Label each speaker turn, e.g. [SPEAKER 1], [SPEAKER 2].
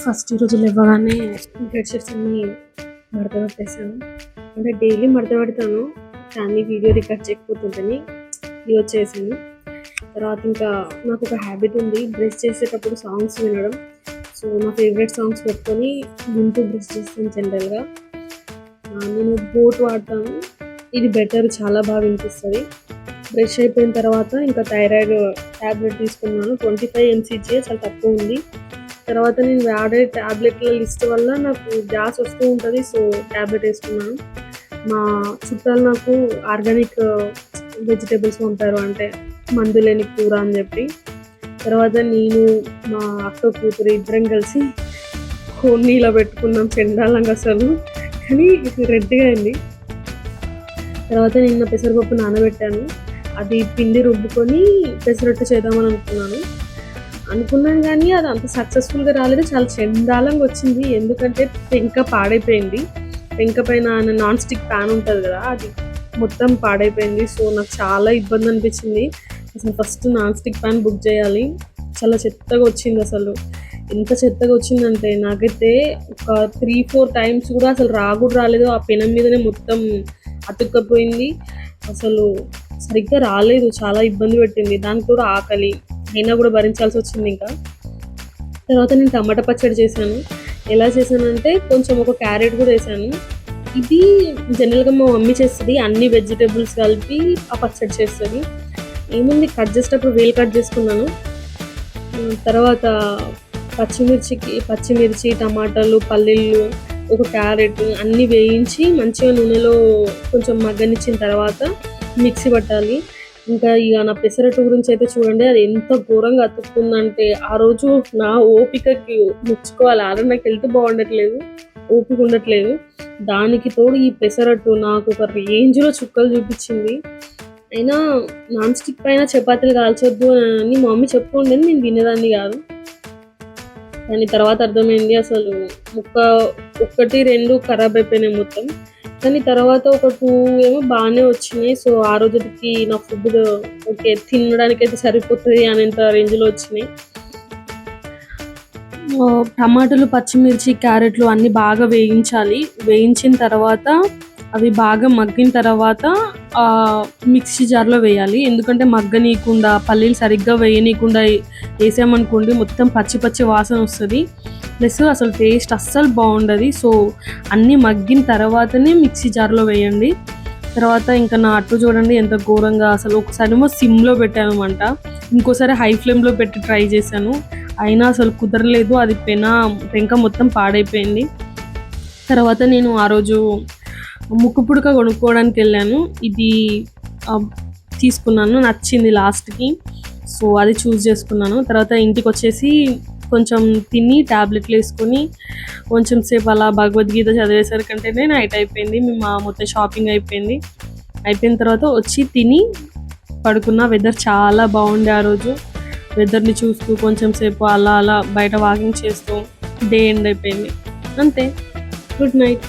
[SPEAKER 1] First ఈరోజు లేవగానే bedsheets అన్నీ మడత పెట్టేసాను. అంటే డైలీ మడత పెడతాను కానీ వీడియో రికార్డ్ చేయకపోతుందని ఇది వచ్చేసాను. తర్వాత ఇంకా నాకు ఒక హ్యాబిట్ ఉంది, బ్రష్ చేసేటప్పుడు సాంగ్స్ వినడం. సో నా ఫేవరెట్ సాంగ్స్ పెట్టుకొని వింటూ బ్రష్ చేస్తాను. జనరల్గా నేను బోట్ వాడతాను, ఇది బెటర్, చాలా బాగా వినిపిస్తుంది. బ్రష్ అయిపోయిన తర్వాత ఇంకా థైరాయిడ్ ట్యాబ్లెట్ తీసుకున్నాను. 25 mcg, చాలా తక్కువ ఉంది. తర్వాత నేను వాడే ట్యాబ్లెట్ల లిస్ట్ వల్ల నాకు గ్యాస్ వస్తూ ఉంటుంది, సో ట్యాబ్లెట్ వేసుకున్నాను. మా చుట్టాలు నాకు ఆర్గానిక్ వెజిటేబుల్స్ పంపారు, అంటే మందు లేని కూర అని చెప్పి. తర్వాత నేను మా అక్క కూతురు ఇద్దరం కలిసి కొన్ని ఇలా పెట్టుకున్నాం, చెండాలంగా అసలు, కానీ రెడ్గా అయింది. తర్వాత నిన్న పెసరపప్పు నానబెట్టాను, అది పిండి రుబ్బుకొని పెసరట్టు చేద్దామని అనుకున్నాను కానీ అది అంత సక్సెస్ఫుల్గా రాలేదు, చాలా చెండాలంగా వచ్చింది. ఎందుకంటే పెంక పాడైపోయింది. పెంక పైన నాన్ స్టిక్ ప్యాన్ ఉంటుంది కదా, అది మొత్తం పాడైపోయింది. సో నాకు చాలా ఇబ్బంది అనిపించింది. అసలు first non stick pan book చేయాలి. చాలా చెత్తగా వచ్చింది, అసలు ఎంత చెత్తగా వచ్చిందంటే నాకైతే ఒక 3-4 టైమ్స్ కూడా అసలు రాలేదు. ఆ పెనం మీదనే మొత్తం అతుక్కపోయింది, అసలు సరిగ్గా రాలేదు, చాలా ఇబ్బంది పెట్టింది. దానికి కూడా ఆకలి అయినా కూడా భరించాల్సి వచ్చింది. ఇంకా తర్వాత నేను టమాటా పచ్చడి చేశాను. ఎలా చేశానంటే కొంచెం ఒక క్యారెట్ కూడా వేసాను. ఇది జనరల్గా మా మమ్మీ చేస్తుంది, అన్ని వెజిటేబుల్స్ కలిపి ఆ పచ్చడి చేస్తుంది. ఏముంది, కట్ చేసేటప్పుడు వేలు కట్ చేసుకున్నాను. తర్వాత పచ్చిమిర్చి, టమాటాలు, పల్లీలు, ఒక క్యారెట్ అన్నీ వేయించి మంచిగా నూనెలో కొంచెం మగ్గనిచ్చిన తర్వాత మిక్సీ పట్టాలి. ఇంకా ఇక నా పెసరట్టు గురించి అయితే చూడండి, అది ఎంత ఘోరంగా అతుక్కుందంటే ఆ రోజు నా ఓపికకి మెచ్చుకోవాలి. ఆల్రెడీ నాకు హెల్త్ బాగుండట్లేదు, ఓపిక ఉండట్లేదు. దానికి తోడు ఈ పెసరట్టు నాకు ఒక రేంజ్లో చుక్కలు చూపించింది. అయినా నాన్ స్టిక్ పైన చపాతీలు కాల్చొద్దు అని మా మమ్మీ చెప్పుకోండి, నేను వినేదాన్ని కాదు. దాని తర్వాత అర్థమైంది, అసలు 1-2 ఖరాబ్ అయిపోయినాయి మొత్తం. కానీ తర్వాత ఒక 2 ఏమో బాగానే వచ్చినాయి. సో ఆ రోజుకి నా ఫుడ్ ఓకే, తినడానికైతే సరిపోతుంది అనేంత రేంజ్లో వచ్చినాయి. టమాటాలు, పచ్చిమిర్చి, క్యారెట్లు అన్నీ బాగా వేయించాలి. వేయించిన తర్వాత అవి బాగా మగ్గిన తర్వాత మిక్సీ జార్లో వేయాలి. ఎందుకంటే మగ్గనీయకుండా, పల్లీలు సరిగ్గా వేయనీయకుండా వేసామనుకోండి మొత్తం పచ్చి వాసన వస్తుంది, ప్లస్ అసలు టేస్ట్ అస్సలు బాగుండదు. సో అన్నీ మగ్గిన తర్వాతనే మిక్సీ జార్లో వేయండి. తర్వాత ఇంకా నా అట్టు చూడండి ఎంత ఘోరంగా, అసలు ఒకసారేమో సిమ్లో పెట్టాను మంట, ఇంకోసారి హై ఫ్లేమ్లో పెట్టి ట్రై చేశాను, అయినా అసలు కుదరలేదు. అది పెంక మొత్తం పాడైపోయింది. తర్వాత నేను ఆ రోజు ముక్కు పుడక కొనుక్కోవడానికి వెళ్ళాను. ఇది తీసుకున్నాను, నచ్చింది లాస్ట్కి, సో అది చూస్ చేసుకున్నాను. తర్వాత ఇంటికి వచ్చేసి కొంచెం తిని ట్యాబ్లెట్లు వేసుకొని కొంచెం సేపు అలా భగవద్గీత చదివేసరికంటేనే నైట్ అయిపోయింది. మేము మొత్తం షాపింగ్ అయిపోయిన తర్వాత వచ్చి తిని పడుకున్న. వెదర్ చాలా బాగుండే ఆ రోజు. వెదర్ని చూస్తూ కొంచెం సేపు అలా బయట వాకింగ్ చేస్తూ డే ఎండ్ అయిపోయింది. అంతే, గుడ్ నైట్.